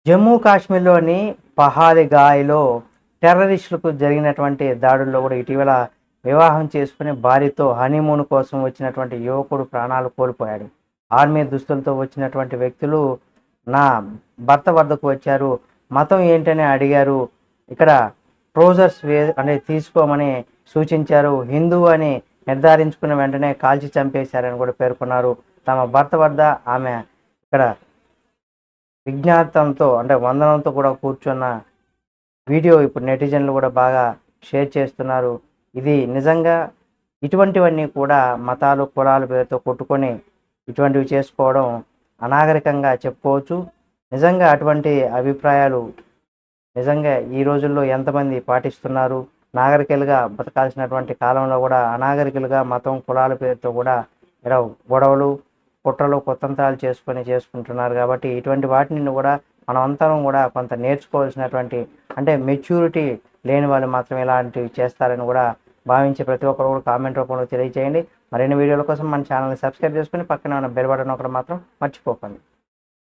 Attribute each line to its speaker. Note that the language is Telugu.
Speaker 1: జమ్మూ కాశ్మీర్లోని పహాలిగాయ్లో టెర్రరిస్టులకు జరిగినటువంటి దాడుల్లో కూడా ఇటీవల వివాహం చేసుకుని భార్యతో హనీమూన్ కోసం వచ్చినటువంటి యువకుడు ప్రాణాలు కోల్పోయాడు. ఆర్మీ దుస్తులతో వచ్చినటువంటి వ్యక్తులు నా భర్త వద్దకు వచ్చారు, మతం ఏంటని అడిగారు, ఇక్కడ ట్రౌజర్స్ అంటే తీసుకోమని సూచించారు, హిందువు అని నిర్ధారించుకున్న వెంటనే కాల్చి చంపేశారని కూడా పేర్కొన్నారు. తమ భర్త వద్ద ఆమె ఇక్కడ విజ్ఞాతంతో అంటే వందనంతో కూడా కూర్చున్న వీడియో ఇప్పుడు నెటిజన్లు కూడా బాగా షేర్ చేస్తున్నారు. ఇది నిజంగా ఇటువంటివన్నీ కూడా మతాలు కులాల పేరుతో కొట్టుకొని ఇటువంటివి చేసుకోవడం అనాగరికంగా చెప్పుకోవచ్చు. నిజంగా అటువంటి అభిప్రాయాలు నిజంగా ఈ రోజుల్లో ఎంతమంది పాటిస్తున్నారు? నాగరికులుగా బతకాల్సినటువంటి కాలంలో కూడా అనాగరికులుగా మతం కులాల పేరుతో కూడా ఇలా గొడవలు కుట్రలు కుతంత్రాలు చేసుకుంటున్నారు. కాబట్టి ఇటువంటి వాటిని కూడా మనం అందరం కూడా కొంత నేర్చుకోవాల్సినటువంటి అంటే మెచ్యూరిటీ లేని వాళ్ళు మాత్రం ఇలాంటివి చేస్తారని కూడా భావించే ప్రతి ఒక్కరు కూడా కామెంట్ రూపంలో తెలియజేయండి. మరిన్ని వీడియోల కోసం మన ఛానల్ని సబ్స్క్రైబ్ చేసుకుని పక్కన ఉన్న బెల్ బటన్ ఒకటి మాత్రం మర్చిపోకండి.